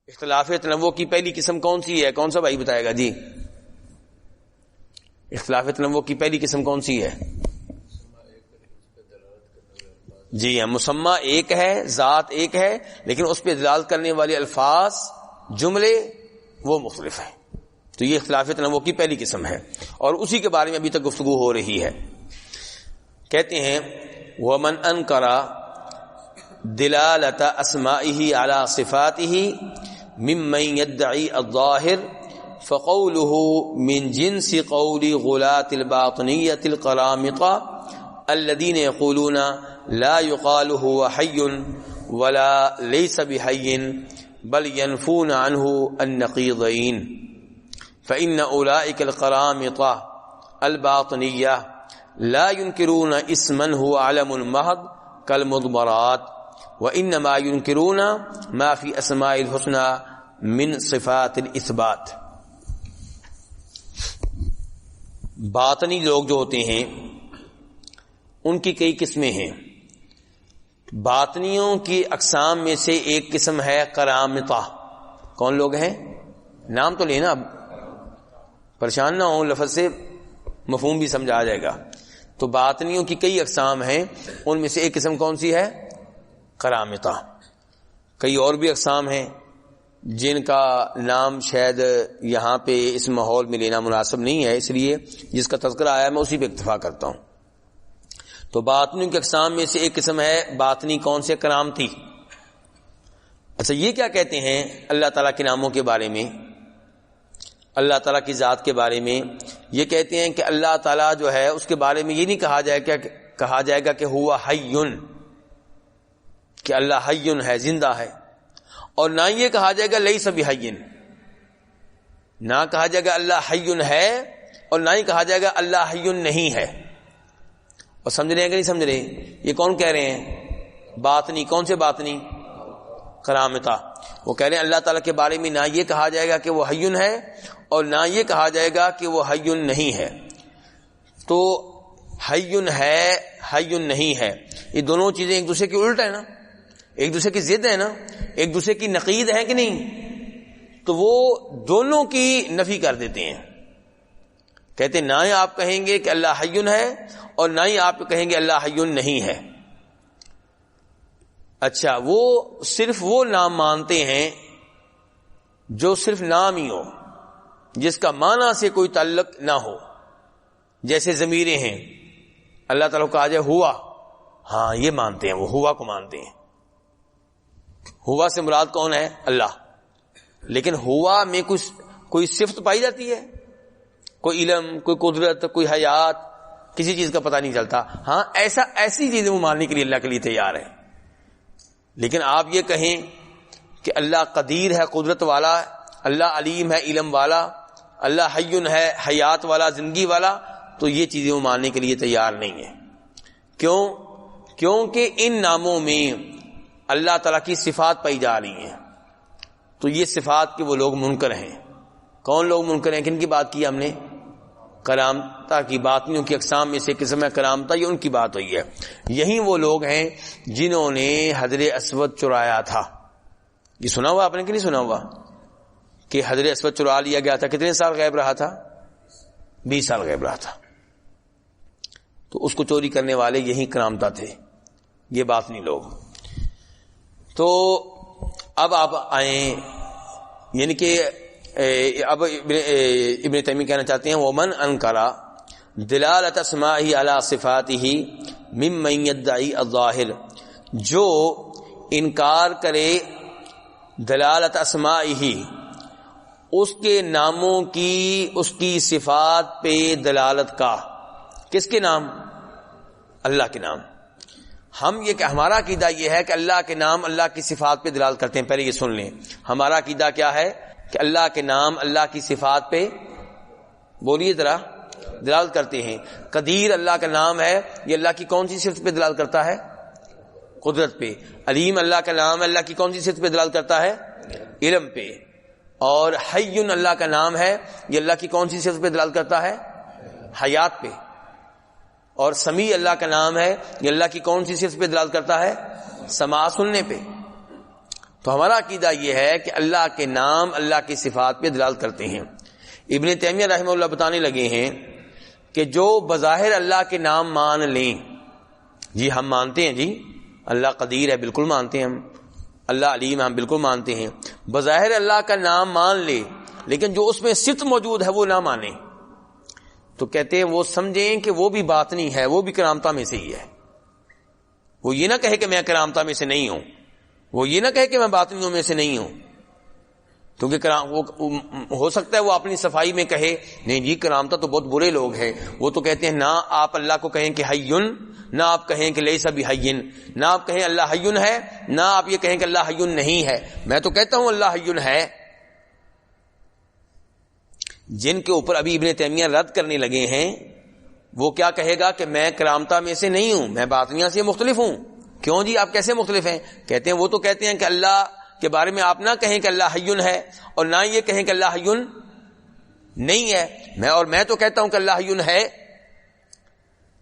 اختلاف تنوع کی پہلی قسم کون سی ہے؟ کون سا بھائی بتائے گا جی؟ اختلاف تنوع کی پہلی قسم کون سی ہے؟ جی ہاں، مسمى ایک ہے، ذات ایک ہے، لیکن اس پہ دلالت کرنے والے الفاظ، جملے وہ مختلف ہیں. تو یہ اختلاف تنوع کی پہلی قسم ہے، اور اسی کے بارے میں ابھی تک گفتگو ہو رہی ہے. کہتے ہیں وَمَنْ أَنْكَرَ دِلَالَةَ أَسْمَائِهِ عَلَى صِفَاتِهِ مِمَّنْ يَدَّعِي الظَّاهِرَ فَقَوْلُهُ مِنْ جِنْسِ قَوْلِ غُلَاةِ الْبَاطِنِيَّةِ الْقَرَامِطَةِ الَّذِينَ يَقُولُونَ لَا يُقَالُ هُوَ حَيٌّ وَلَا لَيْسَ بِحَيٍّ بَلْ يَنْفُونَ عَنْهُ النَّقِيضَيْنِ فَإِنَّ أُولَئِكَ الْقَرَامِطَةِ الْبَاطِنِيَّةِ لا ينكرون اسما هو علم محض كالمضمرات وانما ينكرون ما في اسماء الحسنى من صفات الاثبات. باطنی لوگ جو ہوتے ہیں ان کی کئی قسمیں ہیں. باطنیوں کی اقسام میں سے ایک قسم ہے کرامطہ. کون لوگ ہیں؟ نام تو لینا، اب پریشان نہ ہو، لفظ سے مفہوم بھی سمجھا جائے گا. تو باطنیوں کی کئی اقسام ہیں، ان میں سے ایک قسم کون سی ہے؟ کرامطہ. کئی اور بھی اقسام ہیں جن کا نام شاید یہاں پہ اس ماحول میں لینا مناسب نہیں ہے، اس لیے جس کا تذکرہ آیا میں اسی پہ اکتفا کرتا ہوں. تو باطنیوں کی اقسام میں سے ایک قسم ہے باطنی کون سے؟ کرامتی. اچھا، یہ کیا کہتے ہیں اللہ تعالیٰ کے ناموں کے بارے میں، اللہ تعالیٰ کی ذات کے بارے میں؟ یہ کہتے ہیں کہ اللہ تعالیٰ جو ہے اس کے بارے میں یہ نہیں کہا جائے گا کہ ہوا حیٌ، کہ اللہ حیٌ ہے، زندہ ہے، اور نہ یہ کہا جائے گا لیس بحیٌ، نہ کہا جائے گا اللہ حیٌ ہے، اور نہ ہی کہا جائے گا اللہ حیٌ نہیں ہے. اور سمجھ رہے ہیں کہ نہیں سمجھ رہے؟ یہ کون کہہ رہے ہیں؟ باطنی. کون سے باطنی؟ کرامطہ. وہ کہہ رہے ہیں اللہ تعالیٰ کے بارے میں نہ یہ کہا جائے گا کہ وہ حیٌ ہے، اور نہ یہ کہا جائے گا کہ وہ حیٌ نہیں ہے. تو حیٌ ہے، حیٌ نہیں ہے، یہ دونوں چیزیں ایک دوسرے کی الٹ ہے نا، ایک دوسرے کی ضد ہے نا، ایک دوسرے کی نقیض ہے کہ نہیں؟ تو وہ دونوں کی نفی کر دیتے ہیں. کہتے ہیں نہ ہی آپ کہیں گے کہ اللہ حیٌ ہے، اور نہ ہی آپ کہیں گے اللہ حیٌ نہیں ہے. اچھا، وہ صرف وہ نام مانتے ہیں جو صرف نام ہی ہو، جس کا معنی سے کوئی تعلق نہ ہو. جیسے ضمیریں ہیں، اللہ تعالیٰ کو کہا جائے ہوا، ہاں یہ مانتے ہیں، وہ ہوا کو مانتے ہیں. ہوا سے مراد کون ہے؟ اللہ. لیکن ہوا میں کوئی صفت پائی جاتی ہے، کوئی علم، کوئی قدرت، کوئی حیات، کسی چیز کا پتہ نہیں چلتا. ہاں ایسی چیزیں وہ ماننے کے لیے اللہ کے لیے تیار ہے. لیکن آپ یہ کہیں کہ اللہ قدیر ہے، قدرت والا، اللہ علیم ہے، علم والا، اللہ حیٌ ہے، حیات والا، زندگی والا، تو یہ چیزیں وہ ماننے کے لیے تیار نہیں ہے. کیوں؟ کیونکہ ان ناموں میں اللہ تعالیٰ کی صفات پائی جا رہی ہیں. تو یہ صفات کے وہ لوگ منکر ہیں. کون لوگ منکر ہیں؟ کن کی بات کی ہم نے؟ کرامتا کی. باطنیوں کی اقسام میں سے قسم ہے کرامتا، یہ ان کی بات ہوئی ہے. یہی وہ لوگ ہیں جنہوں نے حجر اسود چرایا تھا. یہ سنا ہوا آپ نے کہ نہیں سنا ہوا کہ حجر اسود چرا لیا گیا تھا؟ کتنے سال غائب رہا تھا؟ 20 سال غائب رہا تھا. تو اس کو چوری کرنے والے یہی کرامتا تھے، یہ باطنی لوگ. تو اب آپ آئیں، یعنی کہ اب ابن تیمیہ کہنا چاہتے ہیں ومن انکر دلالت اسمائہ علی صفاتہ ممن یدعی الظاہر، جو انکار کرے دلالت اسمائہ، اس کے ناموں کی، اس کی صفات پہ دلالت کا. کس کے نام؟ اللہ کے نام. ہم یہ کہ ہمارا عقیدہ یہ ہے کہ اللہ کے نام اللہ کی صفات پہ دلالت کرتے ہیں. پہلے یہ سن لیں، ہمارا عقیدہ کیا ہے کہ اللہ کے نام اللہ کی صفات پہ، بولیے ذرا، دلالت کرتے ہیں. قدیر اللہ کا نام ہے، یہ اللہ کی کون سی صفت پہ دلالت کرتا ہے؟ قدرت پہ. علیم اللہ کا نام اللہ کی کون سی صفت پہ دلالت کرتا ہے؟ علم پہ. اور حی اللہ کا نام ہے، یہ اللہ کی کون سی صفت پہ دلالت کرتا ہے؟ حیات پہ. اور سمیع اللہ کا نام ہے، یہ اللہ کی کون سی صفت پہ دلالت کرتا ہے؟ سماع، سننے پہ. تو ہمارا عقیدہ یہ ہے کہ اللہ کے نام اللہ کی صفات پہ دلالت کرتے ہیں. ابن تیمیہ رحمہ اللہ بتانے لگے ہیں کہ جو بظاہر اللہ کے نام مان لیں، جی ہم مانتے ہیں، جی اللہ قدیر ہے، بالکل مانتے ہیں ہم، اللہ علیم ہے، ہم بالکل مانتے ہیں، بظاہر اللہ کا نام مان لے لیکن جو اس میں صفت موجود ہے وہ نہ مانے، تو کہتے ہیں وہ سمجھیں کہ وہ بھی باطنی ہے، وہ بھی کرامتہ میں سے ہی ہے. وہ یہ نہ کہے کہ میں کرامتہ میں سے نہیں ہوں، وہ یہ نہ کہے کہ میں باطنیوں میں سے نہیں ہوں، کیونکہ وہ ہو سکتا ہے وہ اپنی صفائی میں کہے نہیں جی کرامتہ تو بہت برے لوگ ہیں، وہ تو کہتے ہیں نہ آپ اللہ کو کہیں کہ حیٌ، نہ آپ کہیں کہ لیس بحیٍ، نہ آپ کہیں اللہ حیٌ ہے، نہ آپ یہ کہیں کہ اللہ حیٌ نہیں ہے. میں تو کہتا ہوں اللہ حیٌ ہے. جن کے اوپر ابھی ابن تیمیہ رد کرنے لگے ہیں وہ کیا کہے گا کہ میں کرامتہ میں سے نہیں ہوں، میں باطنیہ سے مختلف ہوں. کیوں جی آپ کیسے مختلف ہیں؟ کہتے ہیں وہ تو کہتے ہیں کہ اللہ کے بارے میں آپ نہ کہیں کہ اللہ حیٌ ہے اور نہ یہ کہیں کہ اللہ حیٌ نہیں ہے، میں تو کہتا ہوں کہ اللہ حیٌ ہے.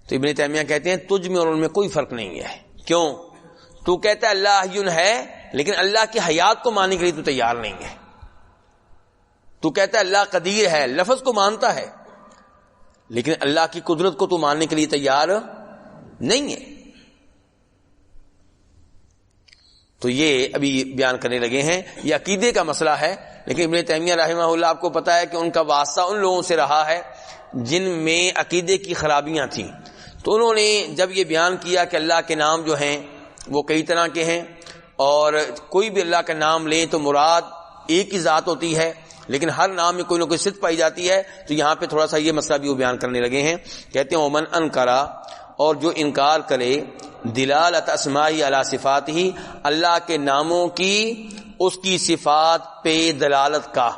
تو ابن تیمیہ کہتے ہیں تجھ میں اور ان میں کوئی فرق نہیں ہے. کیوں؟ تو کہتا ہے اللہ حیٌ ہے لیکن اللہ کی حیات کو ماننے کے لیے تو تیار نہیں ہے. تو کہتا ہے اللہ قدیر ہے، لفظ کو مانتا ہے لیکن اللہ کی قدرت کو تو ماننے کے لیے تیار نہیں ہے. تو یہ ابھی بیان کرنے لگے ہیں، یہ عقیدے کا مسئلہ ہے. لیکن ابن تیمیہ رحمہ اللہ آپ کو پتا ہے کہ ان کا واسطہ ان لوگوں سے رہا ہے جن میں عقیدے کی خرابیاں تھیں. تو انہوں نے جب یہ بیان کیا کہ اللہ کے نام جو ہیں وہ کئی طرح کے ہیں اور کوئی بھی اللہ کا نام لیں تو مراد ایک ہی ذات ہوتی ہے لیکن ہر نام میں کوئی نہ کوئی صفت پائی جاتی ہے، تو یہاں پہ تھوڑا سا یہ مسئلہ بھی وہ بیان کرنے لگے ہیں. کہتے ہیں ومن انکرا، اور جو انکار کرے دلالت اسمائی علی صفات ہی، اللہ کے ناموں کی اس کی صفات پہ دلالت کا.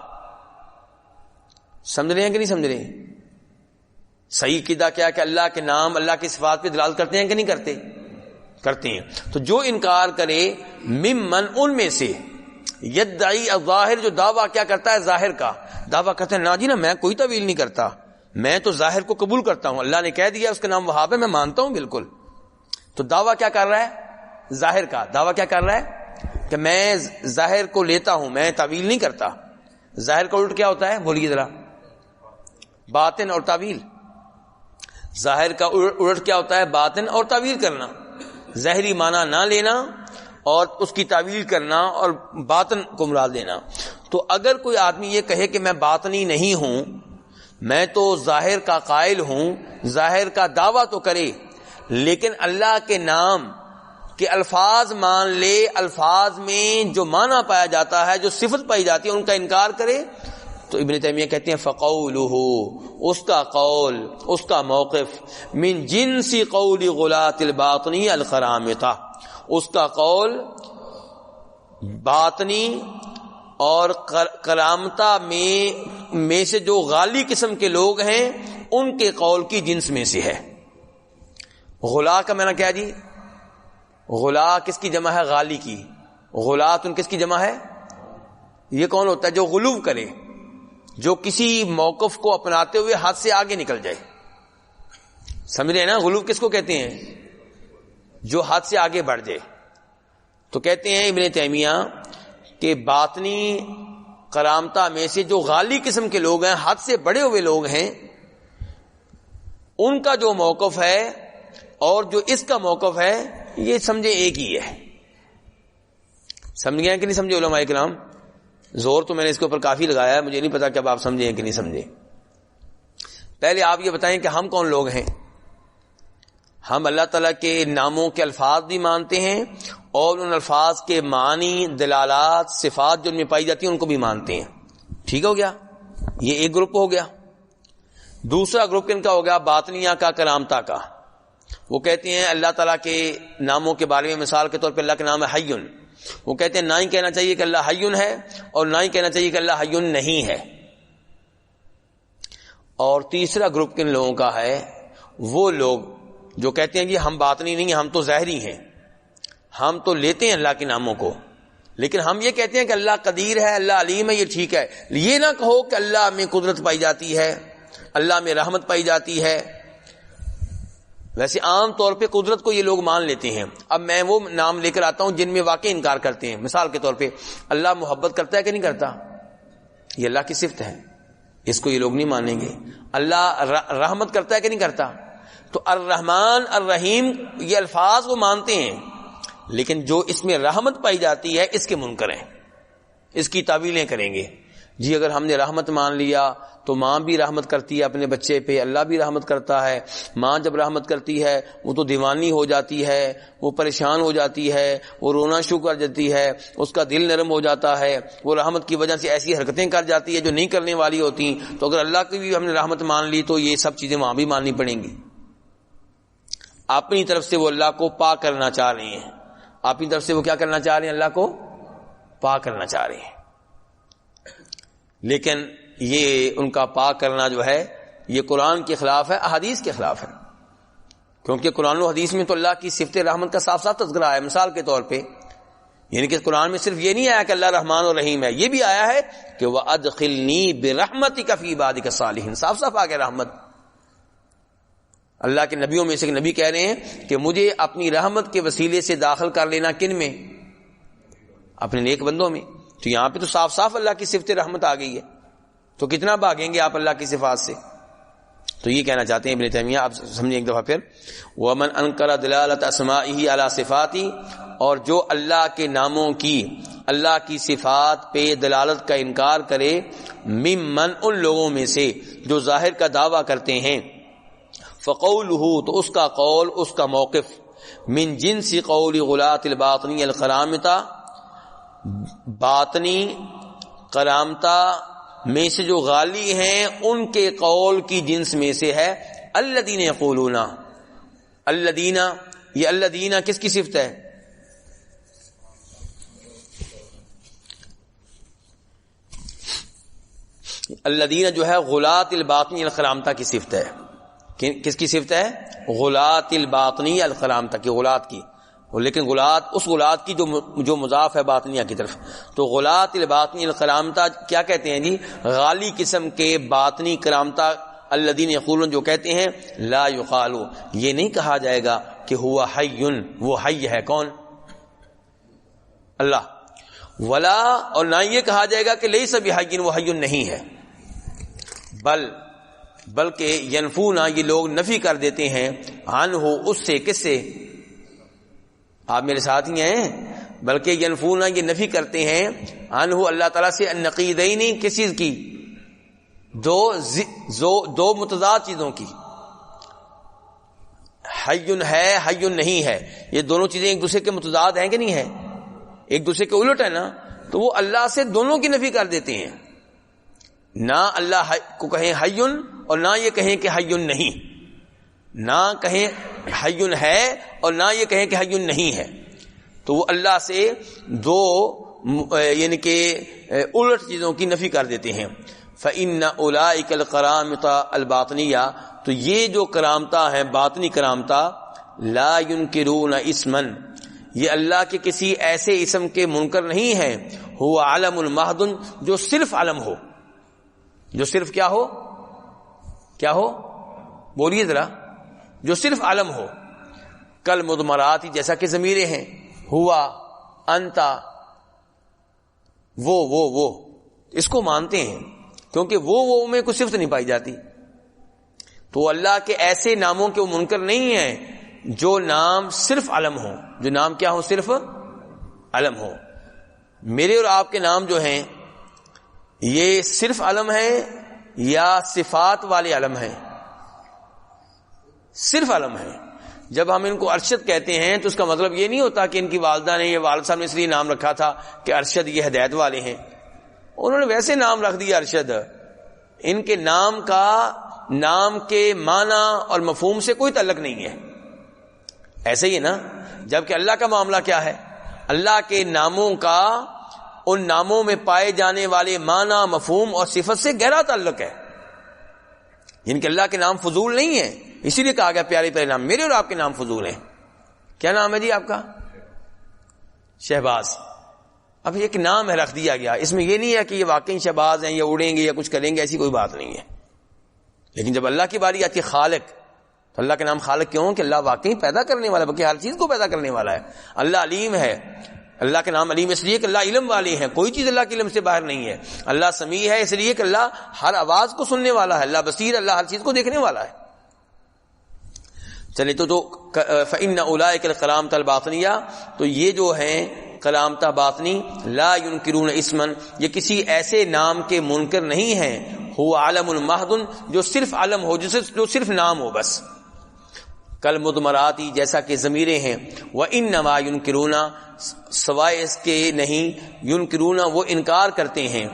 سمجھ رہے ہیں کہ نہیں سمجھ رہے ہیں؟ صحیح قیدہ کیا کہ اللہ کے نام اللہ کی صفات پہ دلالت کرتے ہیں کہ نہیں کرتے؟ کرتے ہیں. تو جو انکار کرے ممن، ان میں سے، یدعی الظاہر، جو دعویٰ کیا کرتا ہے ظاہر کا، دعویٰ کرتا ہے نا جی نا میں کوئی تعویل نہیں کرتا، میں تو ظاہر کو قبول کرتا ہوں، اللہ نے کہہ دیا اس کا نام وہاب ہے، میں مانتا ہوں بالکل. تو دعویٰ کیا کر رہا ہے؟ ظاہر کا. دعویٰ کیا کر رہا ہے کہ میں ظاہر کو لیتا ہوں، میں تعویل نہیں کرتا. ظاہر کا الٹ کیا ہوتا ہے بولیے ذرا؟ باطن اور تعویل. ظاہر کا الٹ کیا ہوتا ہے؟ باطن اور تعویل کرنا. ظاہری معنی نہ لینا اور اس کی تعویل کرنا اور باطن کو مراد لینا. تو اگر کوئی آدمی یہ کہے کہ میں باطنی نہیں ہوں، میں تو ظاہر کا قائل ہوں، ظاہر کا دعویٰ تو کرے لیکن اللہ کے نام کے الفاظ مان لے، الفاظ میں جو معنی پایا جاتا ہے، جو صفت پائی جاتی ہے، ان کا انکار کرے، تو ابن تیمیہ کہتے ہیں فقولہ، اس کا قول، اس کا موقف، من جنس قول غلاة الباطنی القرامطہ، اس کا قول باطنی اور کرامتہ میں سے جو غالی قسم کے لوگ ہیں ان کے قول کی جنس میں سے ہے. غلا کا معنی کیا جی؟ غلا کس کی جمع ہے؟ غالی کی. غلاتن کس کی جمع ہے؟ یہ کون ہوتا ہے؟ جو غلو کرے، جو کسی موقف کو اپناتے ہوئے حد سے آگے نکل جائے. سمجھ رہے ہیں نا؟ غلو کس کو کہتے ہیں؟ جو حد سے آگے بڑھ جائے. تو کہتے ہیں ابن تیمیہ کہ باطنی کرامتہ میں سے جو غالی قسم کے لوگ ہیں، حد سے بڑے ہوئے لوگ ہیں، ان کا جو موقف ہے اور جو اس کا موقف ہے یہ سمجھے ایک ہی ہے. سمجھ گئے کہ نہیں سمجھے علماء کرام؟ زور تو میں نے اس کے اوپر کافی لگایا ہے، مجھے نہیں پتا کہ اب آپ سمجھے کہ نہیں سمجھے. پہلے آپ یہ بتائیں کہ ہم کون لوگ ہیں؟ ہم اللہ تعالیٰ کے ناموں کے الفاظ بھی مانتے ہیں اور ان الفاظ کے معنی، دلالات، صفات جو ان میں پائی جاتی ہیں ان کو بھی مانتے ہیں. ٹھیک ہو گیا؟ یہ ایک گروپ ہو گیا. دوسرا گروپ کن کا ہو گیا؟ باطنیہ کا، کرامتہ کا. وہ کہتے ہیں اللہ تعالیٰ کے ناموں کے بارے میں مثال کے طور پہ اللہ کا نام ہے حیٌ، وہ کہتے ہیں نہ ہی کہنا چاہیے کہ اللہ حیٌ ہے اور نہ ہی کہنا چاہیے کہ اللہ حیٌ نہیں ہے. اور تیسرا گروپ کن لوگوں کا ہے؟ وہ لوگ جو کہتے ہیں جی ہم باطنی نہیں ہیں، ہم تو ظاہری ہیں، ہم تو لیتے ہیں اللہ کے ناموں کو لیکن ہم یہ کہتے ہیں کہ اللہ قدیر ہے، اللہ علیم ہے. یہ ٹھیک ہے، یہ نہ کہو کہ اللہ میں قدرت پائی جاتی ہے، اللہ میں رحمت پائی جاتی ہے، ویسے عام طور پہ قدرت کو یہ لوگ مان لیتے ہیں. اب میں وہ نام لے کر آتا ہوں جن میں واقعی انکار کرتے ہیں. مثال کے طور پہ اللہ محبت کرتا ہے کہ نہیں کرتا؟ یہ اللہ کی صفت ہے, اس کو یہ لوگ نہیں مانیں گے. اللہ رحمت کرتا ہے کہ نہیں کرتا؟ تو الرحمن الرحیم یہ الفاظ وہ مانتے ہیں, لیکن جو اس میں رحمت پائی جاتی ہے اس کے منکر ہیں, اس کی تعویلیں کریں گے. جی اگر ہم نے رحمت مان لیا تو ماں بھی رحمت کرتی ہے اپنے بچے پہ, اللہ بھی رحمت کرتا ہے. ماں جب رحمت کرتی ہے وہ تو دیوانی ہو جاتی ہے, وہ پریشان ہو جاتی ہے, وہ رونا شروع کر جاتی ہے, اس کا دل نرم ہو جاتا ہے, وہ رحمت کی وجہ سے ایسی حرکتیں کر جاتی ہے جو نہیں کرنے والی ہوتی. تو اگر اللہ کی بھی ہم نے رحمت مان لی تو یہ سب چیزیں وہاں بھی ماننی پڑیں گی. اپنی طرف سے وہ اللہ کو پاک کرنا چاہ رہے ہیں, اپنی طرف سے وہ کیا کرنا چاہ رہے ہیں؟ اللہ کو پاک کرنا چاہ رہے ہیں. لیکن یہ ان کا پاک کرنا جو ہے یہ قرآن کے خلاف ہے, احادیث کے خلاف ہے. کیونکہ قرآن و حدیث میں تو اللہ کی صفت رحمت کا صاف صاف تذکرہ ہے. مثال کے طور پہ یعنی کہ قرآن میں صرف یہ نہیں آیا کہ اللہ رحمان و رحیم ہے, یہ بھی آیا ہے کہ وَأَدْخِلْنِي بِرَحْمَتِكَ فِي عِبَادِكَ الصَّالِحِينَ. صاف صاف آ گیا رحمت. اللہ کے نبیوں میں سے ایک نبی کہہ رہے ہیں کہ مجھے اپنی رحمت کے وسیلے سے داخل کر لینا کن میں؟ اپنے نیک بندوں میں. تو یہاں پہ تو صاف صاف اللہ کی صفت رحمت آ گئی ہے, تو کتنا بھاگیں گے آپ اللہ کی صفات سے؟ تو یہ کہنا چاہتے ہیں ابن تیمیہ, آپ سمجھیں ایک دفعہ پھر, وَمَنْ أَنْكَرَ دِلَالَةَ أَسْمَائِهِ عَلَى صِفَاتِهِ, اور جو اللہ کے ناموں کی, اللہ کی صفات پہ دلالت کا انکار کرے, ممن ان لوگوں میں سے جو ظاہر کا دعویٰ کرتے ہیں, فَقَوْلُهُ تو اس کا قول, اس کا موقف, من جنس قول غلاة الباطنی القرامطہ, باطنی کرامتا میں سے جو غالی ہیں ان کے قول کی جنس میں سے ہے. الذین یقولون, الذین, یہ الذین کس کی صفت ہے؟ الذین جو ہے غلاة الباطنی القرامطہ کی صفت ہے. کس کی صفت ہے؟ غلاة الباطنی القرامطہ کی, غلاة کی. لیکن غلاة, اس غلاة کی جو مضاف ہے باطنیہ کی طرف. تو غلاة الباطنی القرامطہ کیا کہتے ہیں جی؟ غالی قسم کے باطنی کرامتا. الذین یقولون جو کہتے ہیں, لا یقالو, یہ نہیں کہا جائے گا کہ ہوا حیٌ, وہ حی ہے. کون؟ اللہ. ولا, اور نہ یہ کہا جائے گا کہ لیس بحیٌ, وہ حیٌ نہیں ہے. بلکہ ینفون, یہ لوگ نفی کر دیتے ہیں, عنہ, اس سے. کس سے؟ آپ میرے ساتھ ہی ہیں. بلکہ ینفون, یہ نفی کرتے ہیں, عنہ اللہ تعالیٰ سے, النقیضین, کس چیز کی؟ دو متضاد چیزوں کی. حی ہے, حی نہیں ہے, یہ دونوں چیزیں ایک دوسرے کے متضاد ہیں کہ نہیں ہے؟ ایک دوسرے کے الٹ ہے نا. تو وہ اللہ سے دونوں کی نفی کر دیتے ہیں. نہ اللہ کو کہیں حی, اور نہ یہ کہیں کہ حی نہیں. نہ کہیں حی ہے اور نہ یہ کہیں کہ حی نہیں ہے. تو وہ اللہ سے دو یعنی کہ الٹ چیزوں کی نفی کر دیتے ہیں. فَإِنَّ أُولَٰئِكَ الْقَرَامِطَ الْبَاطِنِيَّةُ, تو یہ جو کرامتا ہیں باطنی کرامتا, لا ينکرون اسمن, یہ اللہ کے کسی ایسے اسم کے منکر نہیں ہیں, هو علم المحض, جو صرف علم ہو. جو صرف کیا ہو؟ کیا ہو؟ بولیے ذرا. جو صرف علم ہو. کل مضمرات, جیسا کہ ضمیریں ہیں, ہوا, انتا, وہ اس کو مانتے ہیں کیونکہ وہ میں کوئی صفت نہیں پائی جاتی. تو اللہ کے ایسے ناموں کے وہ منکر نہیں ہیں جو نام صرف علم ہو. جو نام کیا ہو؟ صرف علم ہو. میرے اور آپ کے نام جو ہیں یہ صرف علم ہیں یا صفات والے علم ہیں؟ صرف علم ہے. جب ہم ان کو ارشد کہتے ہیں تو اس کا مطلب یہ نہیں ہوتا کہ ان کی والدہ نے یا والد صاحب نے اس لیے نام رکھا تھا کہ ارشد یہ ہدایت والے ہیں. انہوں نے ویسے نام رکھ دیا ارشد. ان کے نام کا نام کے معنی اور مفہوم سے کوئی تعلق نہیں ہے. ایسے ہی نا, جبکہ اللہ کا معاملہ کیا ہے؟ اللہ کے ناموں کا ان ناموں میں پائے جانے والے معنی, مفہوم اور صفت سے گہرا تعلق ہے. ان کے اللہ کے نام فضول نہیں ہے, اسی لیے کہا گیا پیارے پیارے نام. میرے اور آپ کے نام فضول ہیں. کیا نام ہے جی آپ کا؟ شہباز. اب ایک نام ہے, رکھ دیا گیا. اس میں یہ نہیں ہے کہ یہ واقعی شہباز ہیں یا اڑیں گے یا کچھ کریں گے, ایسی کوئی بات نہیں ہے. لیکن جب اللہ کی باری آتی ہے خالق, تو اللہ کے نام خالق کیوں کہ اللہ واقعی پیدا کرنے والا، بلکہ ہر چیز کو پیدا کرنے والا ہے. اللہ علیم ہے، اللہ کے نام علیم اس لیے کہ اللہ علم والے ہیں، کوئی چیز اللہ کے علم سے باہر نہیں ہے. اللہ سمیع ہے اس لیے کہ اللہ ہر آواز کو سننے والا ہے. اللہ بصیر، اللہ ہر چیز کو دیکھنے والا ہے. چلے تو فإن أولئك الکرامۃ الباطنیہ، تو یہ جو ہیں کرامت باطنی، لا ينکرون اسما، یہ کسی ایسے نام کے منکر نہیں ہیں، هو علم محض، جو صرف علم ہو، جو صرف نام ہو بس. کل مضمراتی، جیسا کہ ضمیریں ہیں. وانما ينکرون، سوائے اس کے نہیں، ينکرون وہ انکار کرتے ہیں،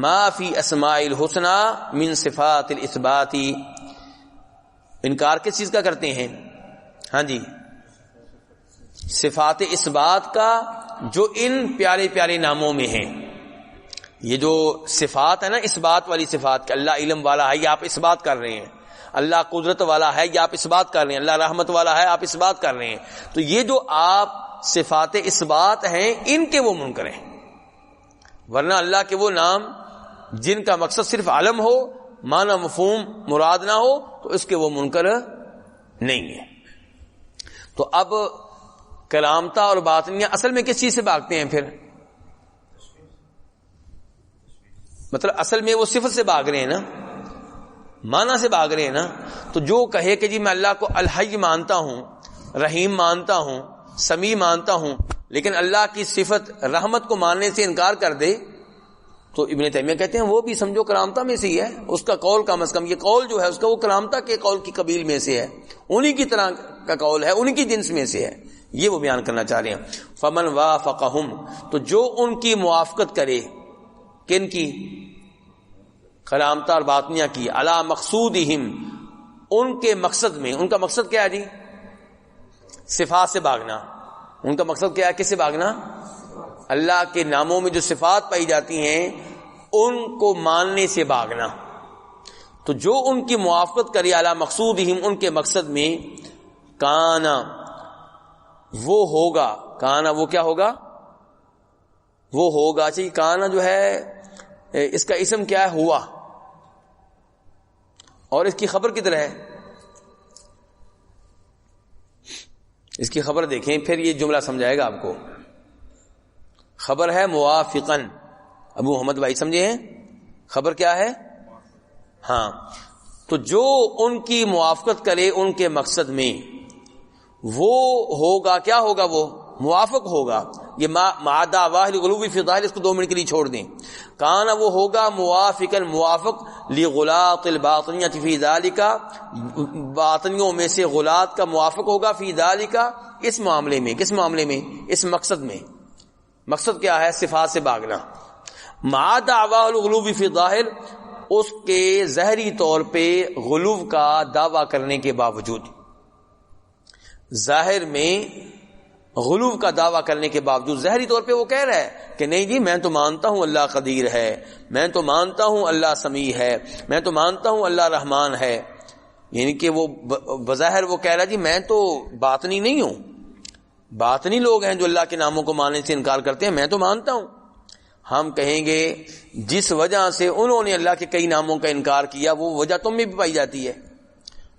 ما فی اسماء الحسنى من صفات الاثبات. انکار کس چیز کا کرتے ہیں؟ ہاں جی، صفات اثبات کا، جو ان پیارے پیارے ناموں میں ہیں. یہ جو صفات ہے نا، اثبات والی صفات، کہ اللہ علم والا ہے، یہ آپ اثبات کر رہے ہیں. اللہ قدرت والا ہے، یہ آپ اثبات کر رہے ہیں. اللہ رحمت والا ہے، آپ اثبات کر رہے ہیں. تو یہ جو آپ صفات اثبات ہیں، ان کے وہ منکر ہیں. ورنہ اللہ کے وہ نام جن کا مقصد صرف علم ہو، معنی مفہوم مراد نہ ہو، تو اس کے وہ منکر نہیں ہے. تو اب کرامتہ اور باطنیہ اصل میں کس چیز سے بھاگتے ہیں پھر؟ مطلب اصل میں وہ صفت سے بھاگ رہے ہیں نا، معنی سے بھاگ رہے ہیں نا. تو جو کہے کہ جی میں اللہ کو الحی مانتا ہوں، رحیم مانتا ہوں، سمیع مانتا ہوں، لیکن اللہ کی صفت رحمت کو ماننے سے انکار کر دے، تو ابن تیمیہ کہتے ہیں وہ بھی سمجھو کرامتہ میں سے ہی ہے. اس کا قول کم از کم، یہ قول جو ہے اس کا، وہ کرامتہ کے قول کی قبیل میں سے ہے، انہی کی طرح کا قول ہے، انہی کی جنس میں سے ہے. یہ وہ بیان کرنا چاہ رہے ہیں. فمن وافقہم، تو جو ان کی موافقت کرے، کن کی؟ کرامتہ اور باطنیہ کی، علی مقصودہم، ان کے مقصد میں. ان کا مقصد کیا ہے جی؟ صفات سے بھاگنا. ان کا مقصد کیا ہے؟ کس سے بھاگنا؟ اللہ کے ناموں میں جو صفات پائی جاتی ہیں ان کو ماننے سے بھاگنا. تو جو ان کی موافقت کرے علی مقصودہم، ان کے مقصد میں، کانا وہ ہوگا. کانا وہ کیا ہوگا؟ وہ ہوگا. چاہیے کانا جو ہے اس کا اسم کیا ہے؟ ہوا. اور اس کی خبر کدھر ہے؟ اس کی خبر دیکھیں، پھر یہ جملہ سمجھائے گا آپ کو. خبر ہے موافقن. ابو محمد بھائی سمجھے ہیں خبر کیا ہے؟ ہاں. تو جو ان کی موافقت کرے ان کے مقصد میں، وہ ہوگا. کیا ہوگا؟ وہ موافق ہوگا. یہ معدا واحد غلوبی فی ظاہر، اس کو 2 منٹ کے لیے چھوڑ دیں. کانا وہ ہوگا موافقا، موافق، لغلاط الباطنیہ فی ذالک، باطنیوں میں سے غلاط کا موافق ہوگا، فی ذالک، اس معاملے میں. کس معاملے میں؟ اس مقصد میں. مقصد کیا ہے؟ صفات سے بھاگنا. مع دعوی الغلو فی ظاہر، اس کے ظاہری طور پہ غلو کا دعویٰ کرنے کے باوجود، ظاہر میں غلو کا دعویٰ کرنے کے باوجود ظاہری طور پہ وہ کہہ رہا ہے کہ نہیں جی میں تو مانتا ہوں اللہ قدیر ہے، میں تو مانتا ہوں اللہ سمیع ہے، میں تو مانتا ہوں اللہ رحمان ہے. یعنی کہ وہ بظاہر وہ کہہ رہا جی میں تو باطنی نہیں ہوں. باطنی لوگ ہیں جو اللہ کے ناموں کو ماننے سے انکار کرتے ہیں، میں تو مانتا ہوں. ہم کہیں گے جس وجہ سے انہوں نے اللہ کے کئی ناموں کا انکار کیا، وہ وجہ تم میں بھی پائی جاتی ہے.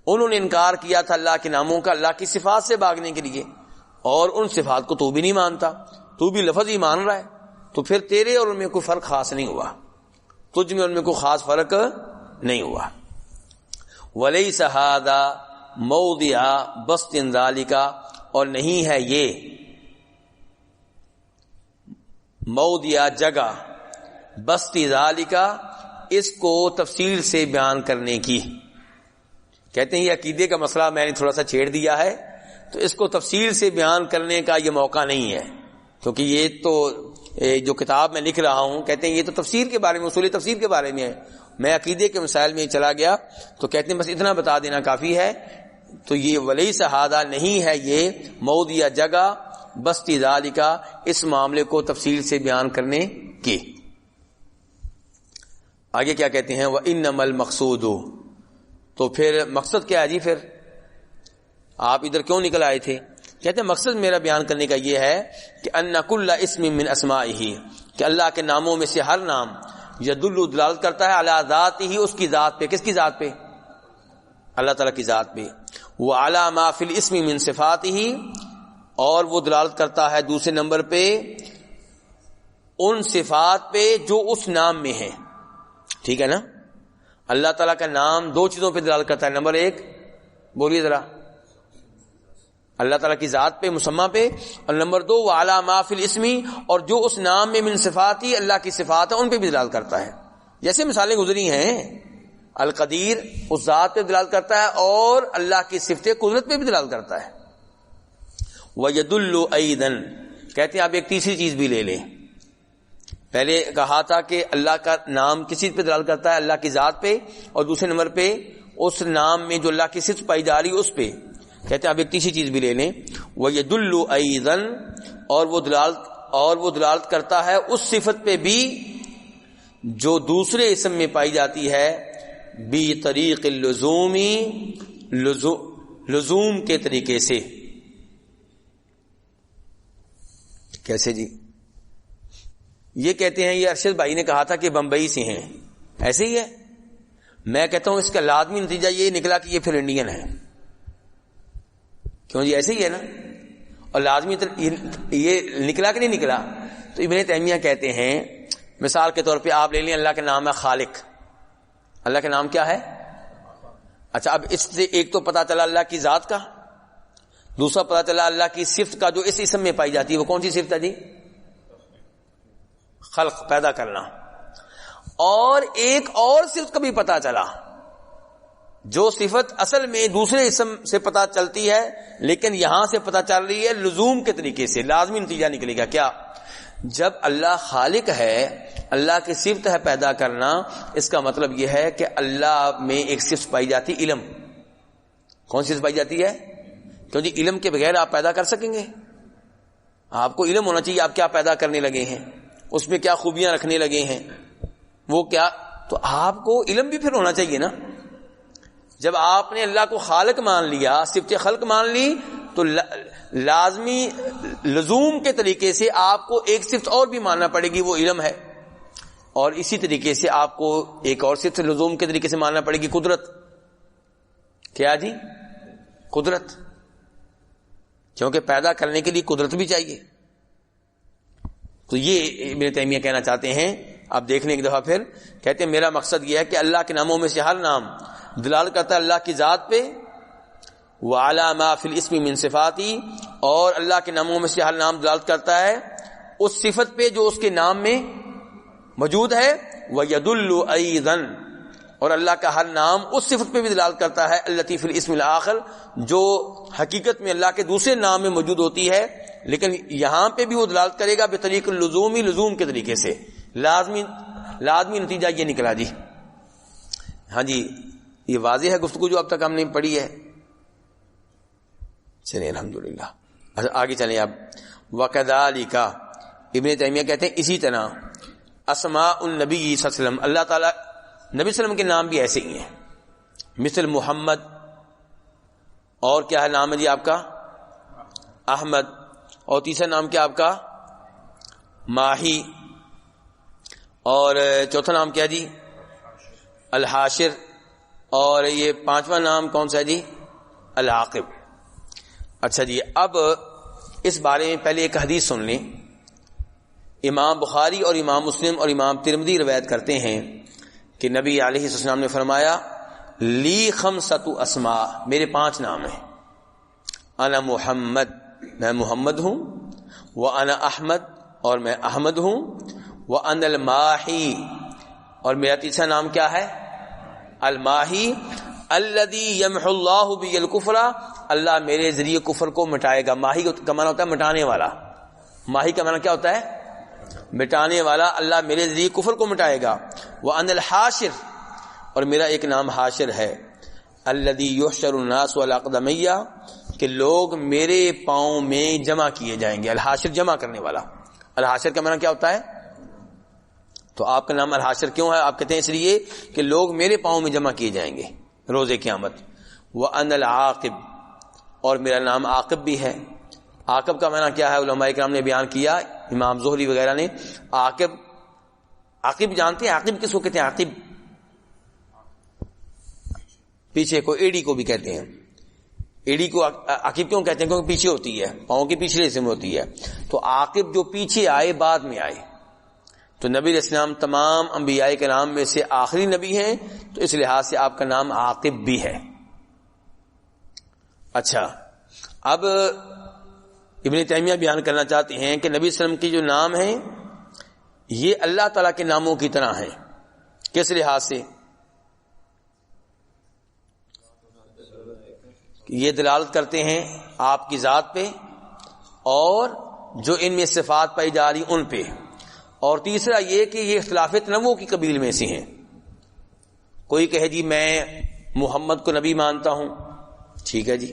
انہوں نے انکار کیا تھا اللہ کے ناموں کا، اللہ کی صفات سے بھاگنے کے لیے، اور ان صفات کو تو بھی نہیں مانتا، تو بھی لفظ ہی مان رہا ہے. تو پھر تیرے اور ان میں کوئی فرق خاص نہیں ہوا، تجھ میں ان میں کوئی خاص فرق نہیں ہوا. وَلَيْسَ هَذَا مَوْضِعَ بَسْطٍ ذَلِكَ، اور نہیں ہے یہ موضع جگہ، بستی ذالکا، اس کو تفصیل سے بیان کرنے کی. کہتے ہیں یہ عقیدے کا مسئلہ میں نے تھوڑا سا چھیڑ دیا ہے، تو اس کو تفصیل سے بیان کرنے کا یہ موقع نہیں ہے، کیونکہ یہ تو جو کتاب میں لکھ رہا ہوں، کہتے ہیں یہ تو تفسیر کے بارے میں، اصول تفسیر کے بارے میں ہے. میں عقیدے کے مسائل میں چلا گیا تو کہتے ہیں بس اتنا بتا دینا کافی ہے. تو یہ ولیس ہادہ نہیں ہے یہ موضع جگہ، بستی ذالکا، اس معاملے کو تفصیل سے بیان کرنے کی. آگے کیا کہتے ہیں؟ وَإِنَّمَا الْمَقْصُودُ، تو پھر مقصد کیا ہے جی؟ پھر آپ ادھر کیوں نکل آئے تھے؟ کہتے ہیں مقصد میرا بیان کرنے کا یہ ہے کہ ان کل اسم من اسمائہ، کہ اللہ کے ناموں میں سے ہر نام یدل دلالت کرتا ہے علی ذاتہ، اس کی ذات پہ. کس کی ذات پہ؟ اللہ تعالیٰ کی ذات پہ. وعلی ما فی الاسم من صفاتہ، اور وہ دلالت کرتا ہے دوسرے نمبر پہ ان صفات پہ جو اس نام میں ہے. ٹھیک ہے نا؟ اللہ تعالیٰ کا نام دو چیزوں پہ دلالت کرتا ہے. نمبر ایک بولیے ذرا، اللہ تعالیٰ کی ذات پہ، مسمى پہ، اور نمبر دو وعلی ما فی الاسم، اور جو اس نام میں من صفاتی اللہ کی صفات ہے ان پہ بھی دلالت کرتا ہے. جیسے مثالیں گزری ہیں، القدیر اس ذات پہ دلالت کرتا ہے اور اللہ کی صفت قدرت پہ بھی دلالت کرتا ہے. وَيَدُلُّ أَيْضًا، کہتے ہیں آپ ایک تیسری چیز بھی لے لیں. پہلے کہا تھا کہ اللہ کا نام کس چیز پہ دلالت کرتا ہے؟ اللہ کی ذات پہ، اور دوسرے نمبر پہ اس نام میں جو اللہ کی صفت پائی جا رہی ہے اس پہ. کہتے ہیں آپ ایک تیسری چیز بھی لے لیں، وَيَدُلُّ أَيْضًا، اور وہ دلالت کرتا ہے اس صفت پہ بھی جو دوسرے اسم میں پائی جاتی ہے، بِطَرِيقِ اللُّزُومِ، لزوم کے طریقے سے. کیسے جی؟ یہ کہتے ہیں، یہ ارشد بھائی نے کہا تھا کہ بمبئی سے ہیں، ایسے ہی ہے. میں کہتا ہوں اس کا لازمی نتیجہ یہ نکلا کہ یہ پھر انڈین ہے. کیوں جی؟ ایسے ہی ہے نا. اور لازمی یہ نکلا کہ نہیں نکلا؟ تو ابن تیمیہ کہتے ہیں، مثال کے طور پہ آپ لے لیں اللہ کا نام ہے خالق. اللہ کا نام کیا ہے؟ اچھا، اب اس سے ایک تو پتا چلا اللہ کی ذات کا، دوسرا پتا چلا اللہ کی صفت کا جو اس اسم میں پائی جاتی ہے. وہ کون سی صفت ہے جی؟ خلق، پیدا کرنا. اور ایک اور صفت کا بھی پتا چلا، جو صفت اصل میں دوسرے اسم سے پتا چلتی ہے لیکن یہاں سے پتا چل رہی ہے لزوم کے طریقے سے. لازمی نتیجہ نکلے گا کیا؟ جب اللہ خالق ہے، اللہ کی صفت ہے پیدا کرنا، اس کا مطلب یہ ہے کہ اللہ میں ایک صفت پائی جاتی، علم. کون سی صفت پائی جاتی ہے؟ کیوں جی؟ علم کے بغیر آپ پیدا کر سکیں گے؟ آپ کو علم ہونا چاہیے آپ کیا پیدا کرنے لگے ہیں، اس میں کیا خوبیاں رکھنے لگے ہیں، وہ کیا. تو آپ کو علم بھی پھر ہونا چاہیے نا. جب آپ نے اللہ کو خالق مان لیا، صفت خلق مان لی، تو لازمی لزوم کے طریقے سے آپ کو ایک صفت اور بھی ماننا پڑے گی، وہ علم ہے. اور اسی طریقے سے آپ کو ایک اور صفت لزوم کے طریقے سے ماننا پڑے گی، قدرت. کیا جی؟ قدرت. کیونکہ پیدا کرنے کے لیے قدرت بھی چاہیے. تو یہ ابن تیمیہ کہنا چاہتے ہیں. اب دیکھ لیں ایک دفعہ پھر. کہتے ہیں میرا مقصد یہ ہے کہ اللہ کے ناموں میں سے ہر نام دلالت کرتا ہے اللہ کی ذات پہ، وَعَلَى مَا فِي الْإِسْمِ مِن صِفَاتِهِ، اور اللہ کے ناموں میں سے ہر نام دلالت کرتا ہے اس صفت پہ جو اس کے نام میں موجود ہے. وَيَدُلُّ أَيْضًا، اور اللہ کا ہر نام اس صفت پہ بھی دلالت کرتا ہے، الَّتِي فِي الْإِسْمِ الْآخَرِ، جو حقیقت میں اللہ کے دوسرے نام میں موجود ہوتی ہے، لیکن یہاں پہ بھی وہ دلالت کرے گا بطریق اللزوم، لزوم کے طریقے سے. لازمی نتیجہ یہ نکلا جی. ہاں جی، یہ واضح ہے گفتگو جو اب تک ہم نے پڑھی ہے. چلیں الحمدللہ. آگے چلیں اب. وَكَذَلِكَ، ابن تیمیہ کہتے ہیں اسی طرح اسماء النبی صلی اللہ علیہ وسلم، اللہ تعالیٰ نبی صلی اللہ علیہ وسلم کے نام بھی ایسے ہی ہیں، مثل محمد. اور کیا ہے نام ہے جی آپ کا؟ احمد. اور تیسرا نام کیا آپ کا؟ ماہی. اور چوتھا نام کیا جی؟ الحاشر. اور یہ پانچواں نام کون سا ہے جی؟ العاقب. اچھا جی، اب اس بارے میں پہلے ایک حدیث سن لیں. امام بخاری اور امام مسلم اور امام ترمذی روایت کرتے ہیں کہ نبی علیہ السلام نے فرمایا، لی خمسۃ اسماء، میرے 5 نام ہیں. انا محمد، میں محمد ہوں. وانا احمد، اور میں احمد ہوں. وانا الماحی، اور میرا تیسرا نام کیا ہے؟ الماحی. الذی یمحو اللہ بی الکفر، اللہ میرے ذریعے کفر کو مٹائے گا. ماہی کا معنی ہوتا ہے مٹانے والا. ماہی کا معنی کیا ہوتا ہے؟ مٹانے والا. اللہ میرے ذریعے کفر کو مٹائے گا. وانا الحاشر، اور میرا ایک نام حاشر ہے. الذی یحشر الناس علی قدمی، کہ لوگ میرے پاؤں میں جمع کیے جائیں گے. الحاشر جمع کرنے والا. الحاشر کا معنی کیا ہوتا ہے؟ تو آپ کا نام الحاشر کیوں ہے؟ آپ کہتے ہیں اس لیے کہ لوگ میرے پاؤں میں جمع کیے جائیں گے روز قیامت. وَأَنَا الْعَاقِبُ، اور میرا نام عاقب بھی ہے. عاقب کا معنی کیا ہے؟ علماء کرام نے بیان کیا، امام زہری وغیرہ نے. عاقب جانتے ہیں عاقب کس کو کہتے ہیں؟ عاقب پیچھے کو، ایڑی کو بھی کہتے ہیں. ایڑی کو عقب کیوں کہتے ہیں؟ کیونکہ پیچھے ہوتی ہے، پاؤں کے پچھلے حصے میں ہوتی ہے. تو عاقب جو پیچھے آئے، بعد میں آئے. تو نبی علیہ السلام تمام انبیاء کرام میں سے آخری نبی ہیں، تو اس لحاظ سے آپ کا نام عاقب بھی ہے. اچھا، اب ابن تیمیہ بیان کرنا چاہتے ہیں کہ نبی صلی اللہ علیہ وسلم کی جو نام ہیں یہ اللہ تعالیٰ کے ناموں کی طرح ہیں. کس لحاظ سے؟ یہ دلالت کرتے ہیں آپ کی ذات پہ، اور جو ان میں صفات پائی جا رہی ان پہ. اور تیسرا یہ کہ یہ اختلاف تنوع کی قبیل میں سے ہیں. کوئی کہے جی میں محمد کو نبی مانتا ہوں، ٹھیک ہے جی.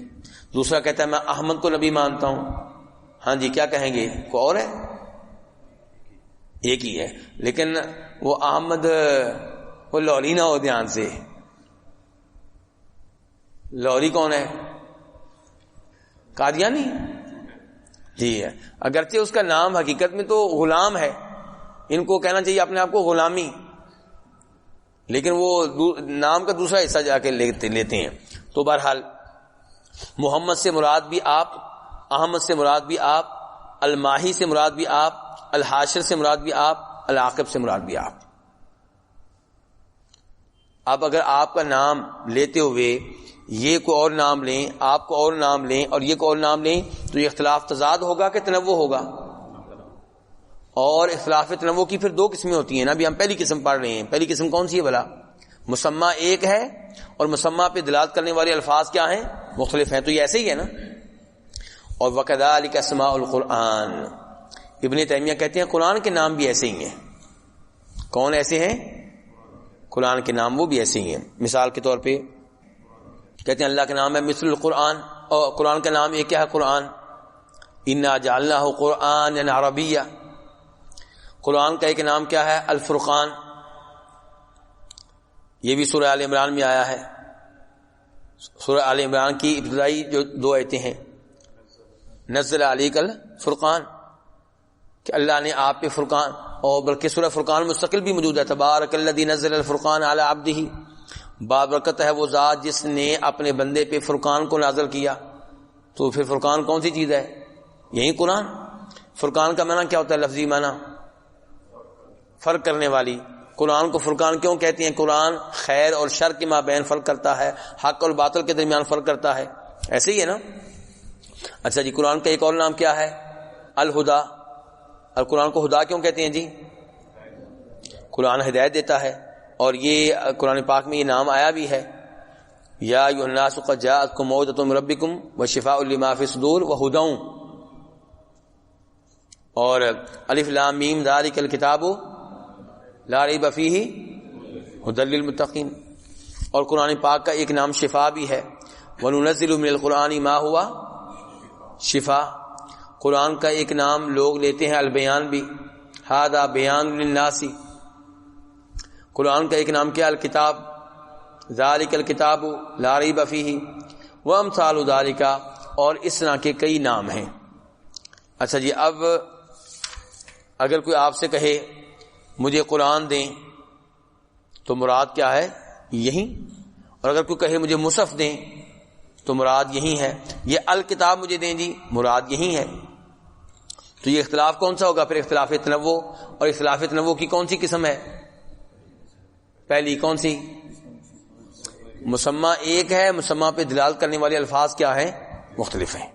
دوسرا کہتا ہے میں احمد کو نبی مانتا ہوں. ہاں جی، کیا کہیں گے؟ کوئی اور ہے؟ ایک ہی ہے، لیکن وہ احمد وہ لوری نہ ہو. دھیان سے، لوری کون ہے؟ قادیانی جی ہے، اگرچہ اس کا نام حقیقت میں تو غلام ہے. ان کو کہنا چاہیے اپنے آپ کو غلامی، لیکن وہ نام کا دوسرا حصہ جا کے لیتے ہیں. تو بہرحال محمد سے مراد بھی آپ، احمد سے مراد بھی آپ، الماہی سے مراد بھی آپ، الحاشر سے مراد بھی آپ، العاقب سے مراد بھی آپ. اب اگر آپ کا نام لیتے ہوئے یہ کو اور نام لیں، آپ کو اور نام لیں، اور یہ کو اور نام لیں، تو یہ اختلاف تضاد ہوگا کہ تنوع ہوگا؟ اور اختلاف تنوع کی پھر دو قسمیں ہوتی ہیں نا. ابھی ہم پہلی قسم پڑھ رہے ہیں. پہلی قسم کون سی ہے بھلا؟ مسمى ایک ہے اور مسمى پہ دلالت کرنے والے الفاظ کیا ہیں؟ مختلف ہیں. تو یہ ایسے ہی ہے نا. اور وَكَذَلِكَ أَسْمَاءُ الْقُرْآنِ، ابن تیمیہ کہتے ہیں قرآن کے نام بھی ایسے ہی ہیں. کون ایسے ہیں؟ قرآن کے نام وہ بھی ایسے ہی ہیں. مثال کے طور پہ کہتے ہیں اللہ کا نام ہے مثل القرآن، اور قرآن کا نام ایک کیا ہے؟ قرآن. اِنَّا جَعَلْنَاهُ قُرْآنًا عَرَبِيًّا، قرآن کا ایک نام کیا ہے؟ الفرقان. یہ بھی سورہ آل عمران میں آیا ہے. سورہ آل عمران کی ابتدائی جو 2 آیتیں ہیں، نزل علیک الفرقان، کہ اللہ نے آپ پہ فرقان، اور بلکہ سورہ فرقان مستقل بھی موجود ہے. تبارک الذی نزل الفرقان علی عبدہ، بابرکت ہے وہ ذات جس نے اپنے بندے پہ فرقان کو نازل کیا. تو پھر فرقان کون سی چیز ہے؟ یہی قرآن. فرقان کا معنی کیا ہوتا ہے؟ لفظی معنی فرق کرنے والی. قرآن کو فرقان کیوں کہتے ہیں؟ قرآن خیر اور شر کے مابین فرق کرتا ہے، حق اور باطل کے درمیان فرق کرتا ہے. ایسے ہی ہے نا. اچھا جی، قرآن کا ایک اور نام کیا ہے؟ الہدا. اور قرآن کو ہدا کیوں کہتے ہیں جی؟ قرآن ہدایت دیتا ہے. اور یہ قرآن پاک میں یہ نام آیا بھی ہے، یا ایھا الناس قد جاءتکم موعظۃ من ربکم وشفاء لما فی الصدور وہدی. اور الف لام میم ذالک الکتاب لا ریب فیہ ھدی للمتقین. اور قرآن پاک کا ایک نام شفا بھی ہے، وَنُنَزِّلُ مِنَ الْقُرْآنِ مَا هُوَ شفا. قرآن کا ایک نام لوگ لیتے ہیں البیان بھی، ھذا بیان للناس. قرآن کا ایک نام کیا؟ الکتاب، ذالک الکتاب لا ریب فیہ وامثال ذالک. اور اس طرح کے کئی نام ہیں. اچھا جی، اب اگر کوئی آپ سے کہے مجھے قرآن دیں تو مراد کیا ہے؟ یہی. اور اگر کوئی کہے مجھے مصحف دیں تو مراد یہی ہے. یہ الکتاب مجھے دیں جی، مراد یہی ہے. تو یہ اختلاف کون سا ہوگا پھر؟ اختلاف تنوع. اور اختلاف تنوع کی کون سی قسم ہے؟ پہلی کون سی؟ مسمى ایک ہے، مسمى پہ دلالت کرنے والے الفاظ کیا ہیں؟ مختلف ہیں.